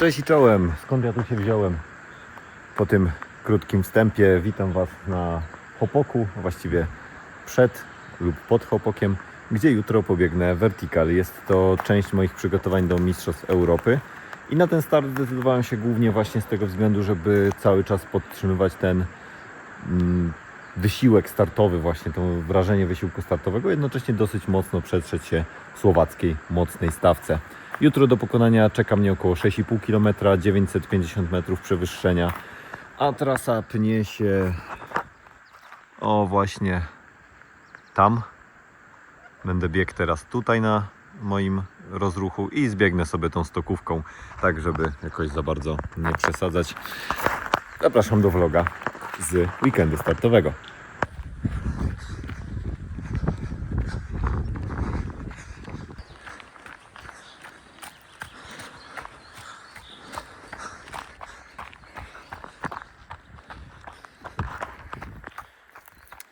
Cześć i czołem, skąd ja tu się wziąłem? Po tym krótkim wstępie witam Was na Hopoku, właściwie przed lub pod Hopokiem, gdzie jutro pobiegnę Vertical. Jest to część moich przygotowań do Mistrzostw Europy i na ten start zdecydowałem się głównie właśnie z tego względu, żeby cały czas podtrzymywać ten wysiłek startowy, właśnie to wrażenie wysiłku startowego, jednocześnie dosyć mocno przetrzeć się w słowackiej mocnej stawce. Jutro do pokonania czeka mnie około 6,5 km, 950 metrów przewyższenia, a trasa pnie się właśnie tam. Będę biegł teraz tutaj na moim rozruchu i zbiegnę sobie tą stokówką, tak żeby jakoś za bardzo nie przesadzać. Zapraszam do vloga z weekendu startowego.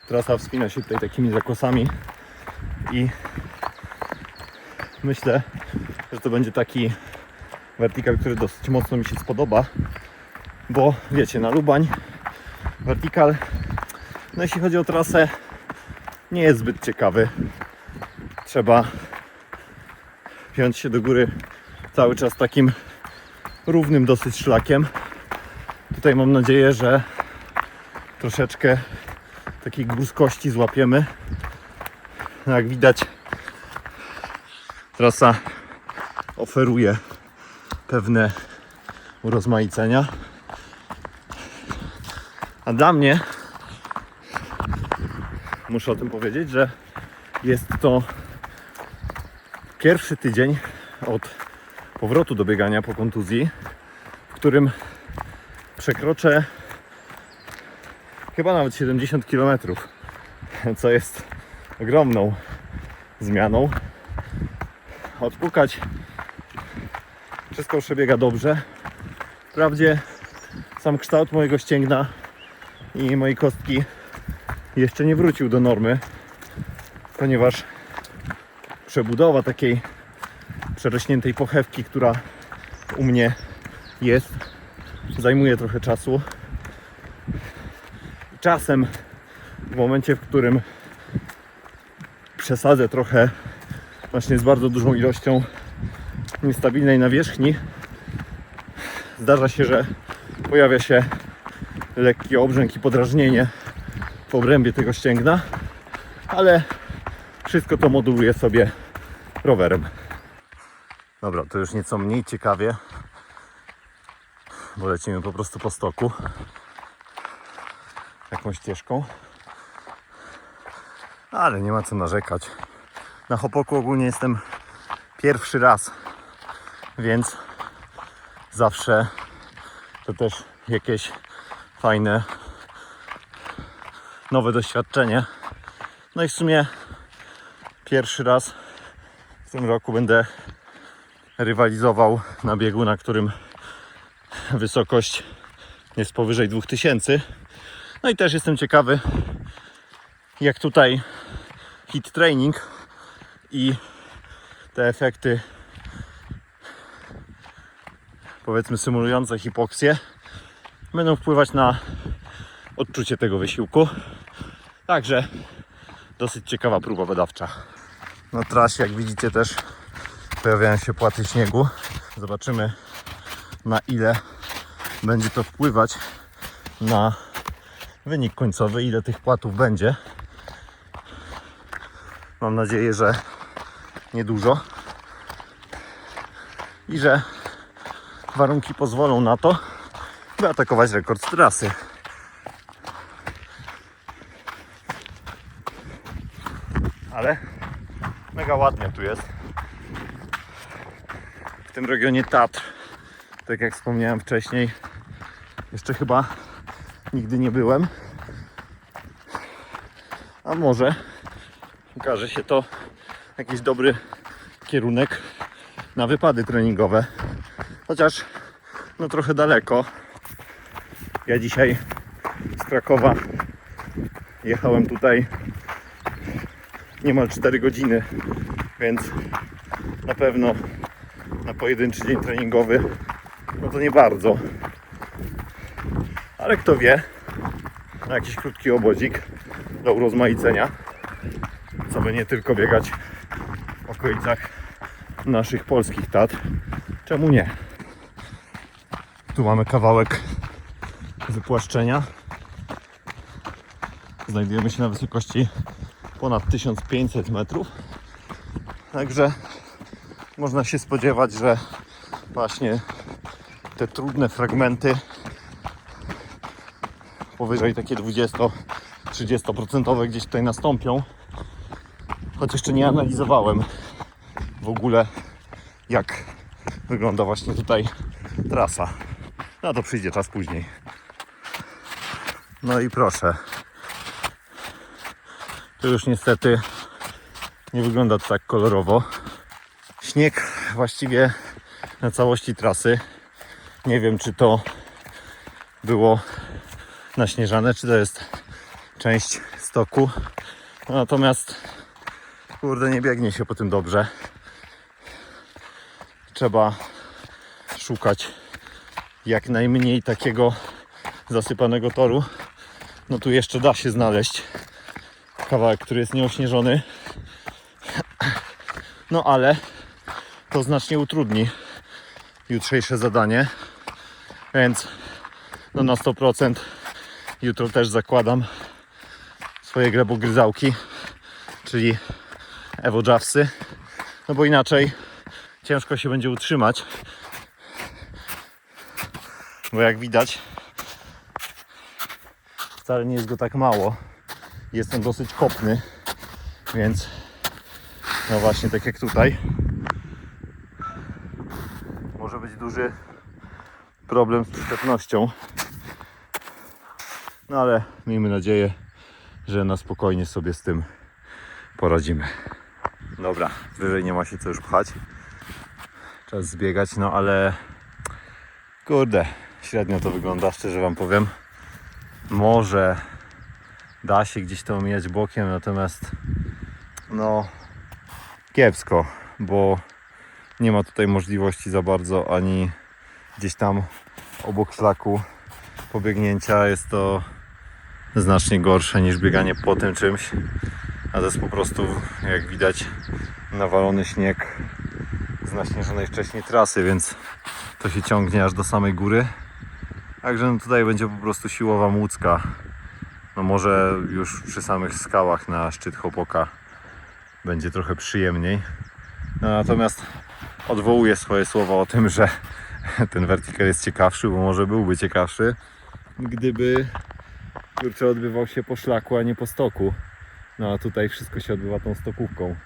Trasa wspina się tutaj takimi zakosami i myślę, że to będzie taki vertical, który dosyć mocno mi się spodoba, bo wiecie, na Lubań vertical, no jeśli chodzi o trasę, nie jest zbyt ciekawy. Trzeba wziąć się do góry cały czas takim równym dosyć szlakiem. Tutaj mam nadzieję, że troszeczkę takiej górskości złapiemy. No jak widać, trasa oferuje pewne urozmaicenia. A dla mnie, muszę o tym powiedzieć, że jest to pierwszy tydzień od powrotu do biegania po kontuzji, w którym przekroczę chyba nawet 70 km, co jest ogromną zmianą. Odpukać wszystko przebiega dobrze. Wprawdzie sam kształt mojego ścięgna i mojej kostki jeszcze nie wrócił do normy, ponieważ przebudowa takiej przerośniętej pochewki, która u mnie jest, zajmuje trochę czasu. Czasem w momencie, w którym przesadzę trochę właśnie z bardzo dużą ilością niestabilnej nawierzchni, zdarza się, że pojawia się lekki obrzęk i podrażnienie w obrębie tego ścięgna, ale wszystko to moduluję sobie rowerem. Dobra, to już nieco mniej ciekawie, bo lecimy po prostu po stoku jakąś ścieżką, ale nie ma co narzekać. Na Hopoku ogólnie jestem pierwszy raz, więc zawsze to też jakieś fajne nowe doświadczenie. No i w sumie pierwszy raz w tym roku będę rywalizował na biegu, na którym wysokość jest powyżej 2000. No i też jestem ciekawy, jak tutaj hit training i te efekty, powiedzmy symulujące hipoksję, będą wpływać na odczucie tego wysiłku. Także dosyć ciekawa próba badawcza. Na trasie, jak widzicie, też pojawiają się płaty śniegu. Zobaczymy, na ile będzie to wpływać na wynik końcowy, ile tych płatów będzie. Mam nadzieję, że niedużo i że warunki pozwolą na to, by atakować rekord trasy. Ale mega ładnie tu jest. W tym regionie Tatr, tak jak wspomniałem wcześniej, jeszcze chyba nigdy nie byłem. A może okaże się to jakiś dobry kierunek na wypady treningowe. Chociaż no trochę daleko. Ja dzisiaj z Krakowa jechałem tutaj niemal 4 godziny, więc na pewno na pojedynczy dzień treningowy no to nie bardzo. Ale kto wie, na jakiś krótki obodzik do urozmaicenia, co by nie tylko biegać w okolicach naszych polskich Tatr. Czemu nie? Tu mamy kawałek wypłaszczenia. Znajdujemy się na wysokości ponad 1500 metrów. Także można się spodziewać, że właśnie te trudne fragmenty powyżej takie 20-30% gdzieś tutaj nastąpią. Choć jeszcze nie analizowałem w ogóle, jak wygląda właśnie tutaj trasa. Na to przyjdzie czas później. No i proszę. To już niestety nie wygląda to tak kolorowo. Śnieg właściwie na całości trasy. Nie wiem, czy to było naśnieżane, czy to jest część stoku. Natomiast kurde, nie biegnie się po tym dobrze. Trzeba szukać jak najmniej takiego zasypanego toru. No tu jeszcze da się znaleźć kawałek, który jest nieośnieżony. No ale to znacznie utrudni jutrzejsze zadanie. Więc no na 100% jutro też zakładam swoje glebogryzałki, czyli Evo Javsy. No bo inaczej ciężko się będzie utrzymać. Bo jak widać, wcale nie jest go tak mało. Jest on dosyć kopny, więc no właśnie tak jak tutaj może być duży problem z przyczepnością. No ale miejmy nadzieję, że na spokojnie sobie z tym poradzimy. Dobra, wyżej nie ma się co już pchać. Czas zbiegać, no ale kurde, średnio to wygląda, szczerze wam powiem. Może da się gdzieś to omijać bokiem, natomiast no kiepsko, bo nie ma tutaj możliwości za bardzo ani gdzieś tam obok szlaku pobiegnięcia. Jest to znacznie gorsze niż bieganie po tym czymś, a to jest po prostu, jak widać, nawalony śnieg z naśnieżonej wcześniej trasy, więc to się ciągnie aż do samej góry. Także no tutaj będzie po prostu siłowa Młódzka. No może już przy samych skałach na szczyt Hopoka będzie trochę przyjemniej. No natomiast odwołuję swoje słowa o tym, że ten vertical jest ciekawszy, bo może byłby ciekawszy, gdyby kurczę odbywał się po szlaku, a nie po stoku. No a tutaj wszystko się odbywa tą stokówką.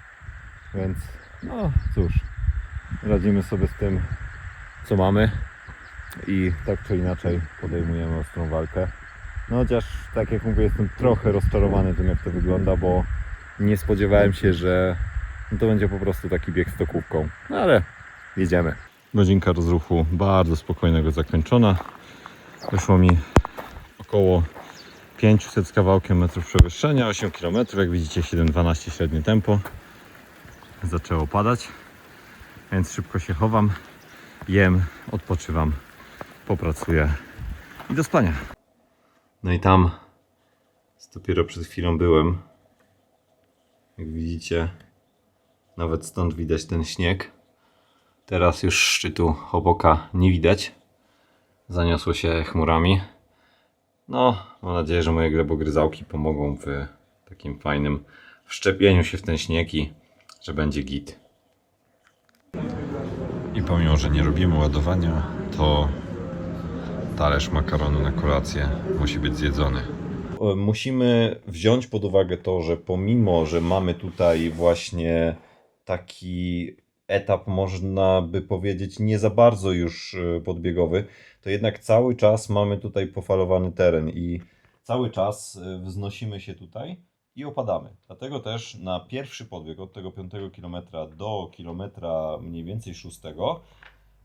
Więc no cóż, radzimy sobie z tym, co mamy i tak czy inaczej podejmujemy ostrą walkę. No chociaż tak jak mówię, jestem trochę rozczarowany tym, jak to wygląda, bo nie spodziewałem się, że no to będzie po prostu taki bieg stokówką. No ale jedziemy. Godzinka rozruchu bardzo spokojnego zakończona. Wyszło mi około 500 z kawałkiem metrów przewyższenia, 8 km, jak widzicie 7,12 średnie tempo. Zaczęło padać, więc szybko się chowam, jem, odpoczywam, popracuję i do spania. No i tam dopiero przed chwilą byłem. Jak widzicie, nawet stąd widać ten śnieg. Teraz już szczytu Hopoka nie widać. Zaniosło się chmurami. No, mam nadzieję, że moje glebogryzałki pomogą w takim fajnym wszczepieniu się w ten śnieg i że będzie git. I pomimo, że nie robimy ładowania, to talerz makaronu na kolację musi być zjedzony. Musimy wziąć pod uwagę to, że pomimo, że mamy tutaj właśnie taki etap, można by powiedzieć, nie za bardzo już podbiegowy, to jednak cały czas mamy tutaj pofalowany teren i cały czas wznosimy się tutaj i opadamy. Dlatego też na pierwszy podbieg od tego 5 km do kilometra mniej więcej 6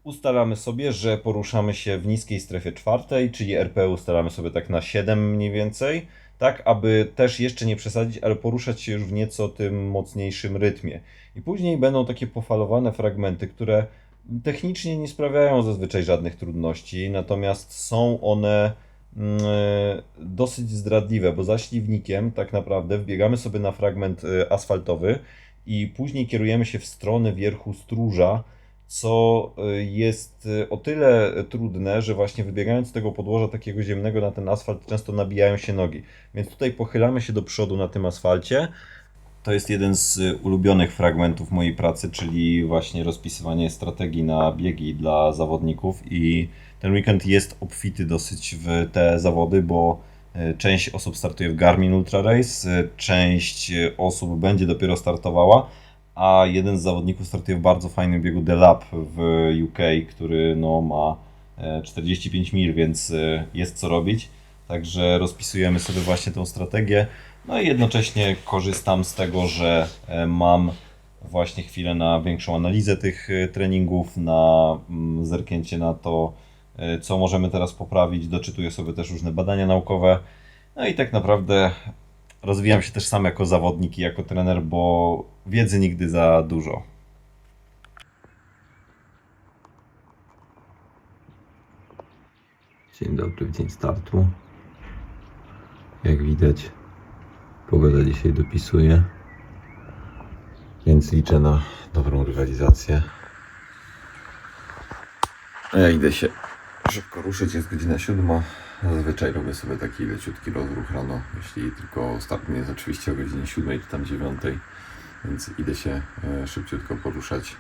ustalamy sobie, że poruszamy się w niskiej strefie czwartej, czyli RP ustalamy sobie tak na 7 mniej więcej, tak aby też jeszcze nie przesadzić, ale poruszać się już w nieco tym mocniejszym rytmie. I później będą takie pofalowane fragmenty, które Technicznie nie sprawiają zazwyczaj żadnych trudności, natomiast są one dosyć zdradliwe, bo za śliwnikiem tak naprawdę wbiegamy sobie na fragment asfaltowy i później kierujemy się w stronę wierchu Stróża, co jest o tyle trudne, że właśnie wybiegając z tego podłoża takiego ziemnego na ten asfalt często nabijają się nogi. Więc tutaj pochylamy się do przodu na tym asfalcie. To jest jeden z ulubionych fragmentów mojej pracy, czyli właśnie rozpisywanie strategii na biegi dla zawodników i ten weekend jest obfity dosyć w te zawody, bo część osób startuje w Garmin Ultra Race, część osób będzie dopiero startowała, a jeden z zawodników startuje w bardzo fajnym biegu The Lab w UK, który no, ma 45 mil, więc jest co robić. Także rozpisujemy sobie właśnie tą strategię. No i jednocześnie korzystam z tego, że mam właśnie chwilę na większą analizę tych treningów, na zerknięcie na to, co możemy teraz poprawić. Doczytuję sobie też różne badania naukowe. No i tak naprawdę rozwijam się też sam jako zawodnik i jako trener, bo wiedzy nigdy za dużo. Dzień dobry, w dzień startu. Jak widać, pogoda dzisiaj dopisuje, więc liczę na dobrą rywalizację. A ja idę się szybko ruszyć, jest godzina 7. Zazwyczaj robię sobie taki leciutki rozruch rano, jeśli tylko start nie jest oczywiście o godzinie 7 czy tam 9, więc idę się szybciutko poruszać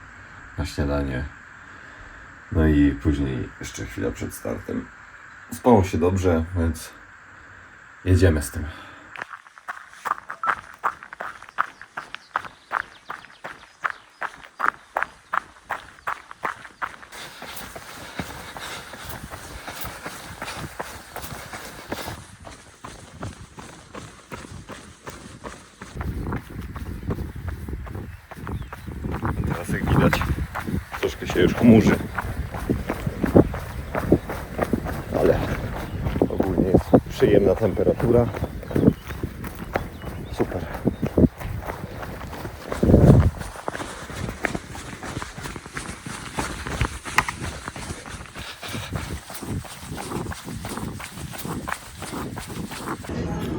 na śniadanie. No i później jeszcze chwila przed startem. Spało się dobrze, więc jedziemy z tym. Teraz jak widać, troszkę się już chmurzy, ale ogólnie jest przyjemna temperatura. Super.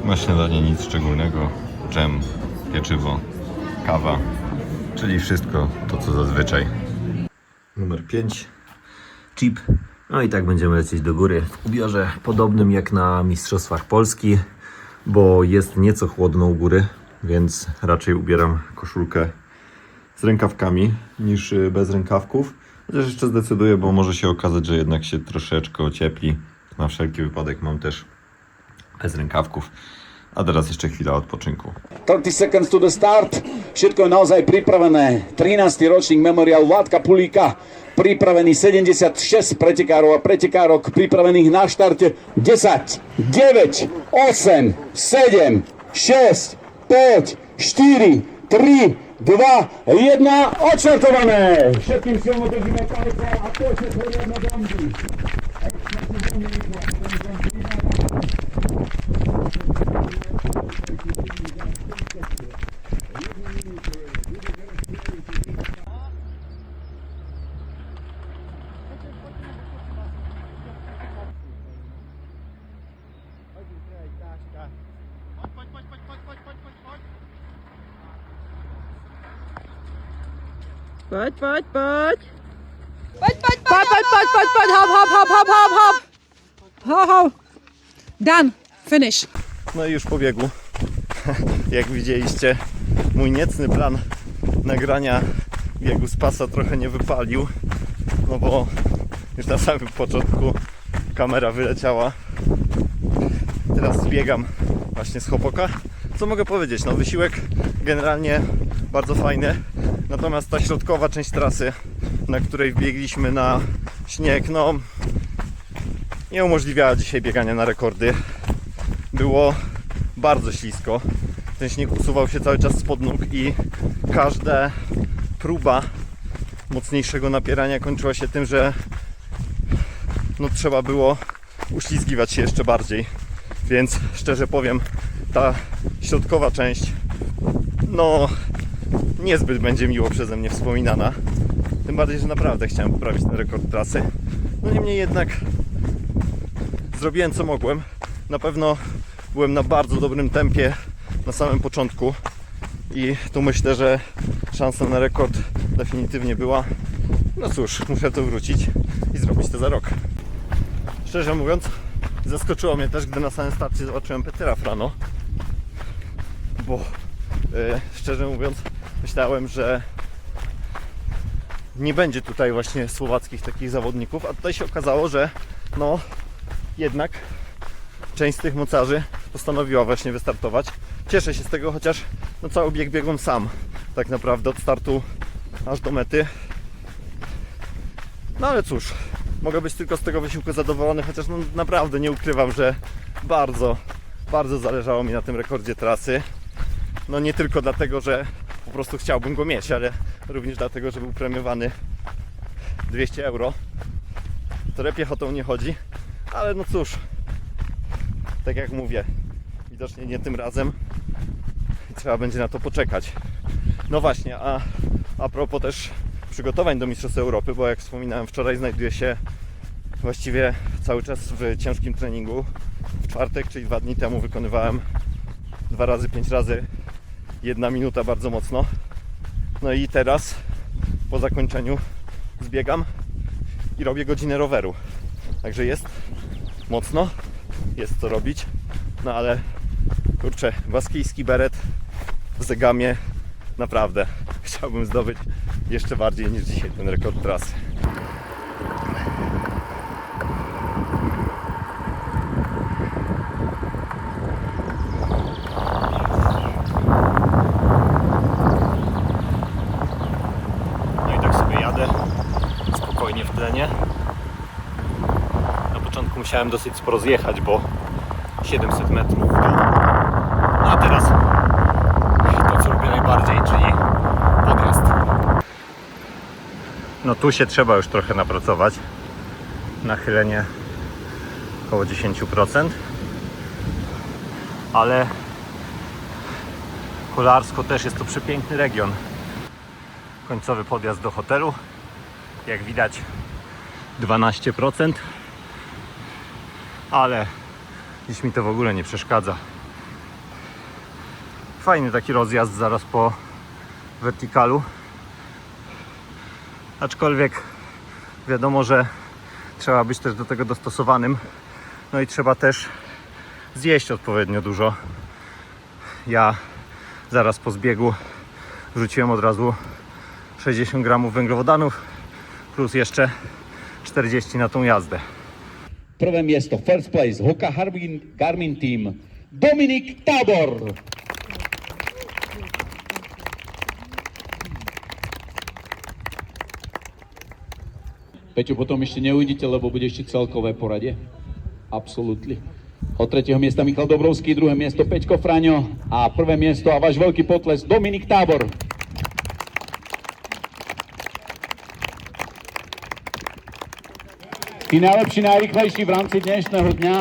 Na śniadanie nic szczególnego. Dżem, pieczywo, kawa, czyli wszystko to co zazwyczaj. Numer 5. Chip. No i tak będziemy lecieć do góry w ubiorze podobnym jak na Mistrzostwach Polski, bo jest nieco chłodno u góry, więc raczej ubieram koszulkę Z rękawkami niż bez rękawków. Chociaż jeszcze zdecyduję, bo może się okazać, że jednak się troszeczkę ociepli. Na wszelki wypadek mam też bez rękawków. A teraz jeszcze chwila odpoczynku. 30 seconds to the start. Všetko je naozaj pripravené. 13. ročník Memorial Vládka Pulíka. Pripravený 76 pretekárov a pretekárok pripravených na štarte. 10, 9, 8, 7, 6, 5, 4, 3, 2, 1. Odštartované! Všetkým silno držíme palce a poďte poriadne bomby. Pojď. Hop. Hop. Done. Finish. No i już po biegu, jak widzieliście, mój niecny plan nagrania biegu z pasa trochę nie wypalił, no bo już na samym początku kamera wyleciała. Teraz zbiegam właśnie z Chopoka. Co mogę powiedzieć? No wysiłek generalnie bardzo fajny, natomiast ta środkowa część trasy, na której wbiegliśmy na śnieg, no nie umożliwiała dzisiaj biegania na rekordy. Było bardzo ślisko. Ten śnieg usuwał się cały czas spod nóg i każda próba mocniejszego napierania kończyła się tym, że no, trzeba było uślizgiwać się jeszcze bardziej. Więc szczerze powiem, ta środkowa część no niezbyt będzie miło przeze mnie wspominana. Tym Tym bardziej, że naprawdę chciałem poprawić ten rekord trasy. No niemniej jednak zrobiłem co mogłem. Na pewno byłem na bardzo dobrym tempie na samym początku i tu myślę, że szansa na rekord definitywnie była. No cóż, muszę to wrócić i zrobić to za rok. Szczerze mówiąc, zaskoczyło mnie też, gdy na samym starcie zobaczyłem Petera Frano, bo szczerze mówiąc myślałem, że nie będzie tutaj właśnie słowackich takich zawodników, a tutaj się okazało, że no jednak część z tych mocarzy postanowiła właśnie wystartować. Cieszę się z tego, chociaż no cały bieg biegłem sam tak naprawdę od startu aż do mety. No ale cóż, mogę być tylko z tego wysiłku zadowolony, chociaż no naprawdę nie ukrywam, że bardzo zależało mi na tym rekordzie trasy. No nie tylko dlatego, że po prostu chciałbym go mieć, ale również dlatego, że był premiowany 200 euro. Torepiech o to nie chodzi, ale no cóż, tak jak mówię, widocznie nie tym razem i trzeba będzie na to poczekać. No właśnie, a propos też przygotowań do Mistrzostw Europy, bo jak wspominałem wczoraj, znajduję się właściwie cały czas w ciężkim treningu. W czwartek, czyli 2 dni temu, wykonywałem 2 razy 5 razy 1 minuta bardzo mocno. No i teraz po zakończeniu zbiegam i robię godzinę roweru. Także jest mocno, jest co robić. No ale kurczę, baskijski beret w Zegamie naprawdę chciałbym zdobyć jeszcze bardziej niż dzisiaj ten rekord trasy. No i tak sobie jadę spokojnie w tlenie. Na początku musiałem dosyć sporo zjechać, bo 700 metrów w dół. No a teraz to, co lubię najbardziej, czyli podjazd. No tu się trzeba już trochę napracować. Nachylenie około 10%. Ale kolarsko też jest to przepiękny region. Końcowy podjazd do hotelu. Jak widać 12%. Ale dziś mi to w ogóle nie przeszkadza. Fajny taki rozjazd zaraz po wertikalu. Aczkolwiek wiadomo, że trzeba być też do tego dostosowanym. No i trzeba też zjeść odpowiednio dużo. Ja zaraz po zbiegu wrzuciłem od razu 60 gramów węglowodanów plus jeszcze 40 na tą jazdę. Prvé miesto, first place, Hoka Garmin Team, Dominik Tábor. Peťo, potom ešte neuvidíte, lebo bude ešte celkové poradie. Absolutely. Od 3. miesta Michal Dobrovský, 2. miesto Peťko Fraňo a 1. miesto a váš veľký potles Dominik Tábor. Tí najlepší, najrýchlejší v rámci dnešného dňa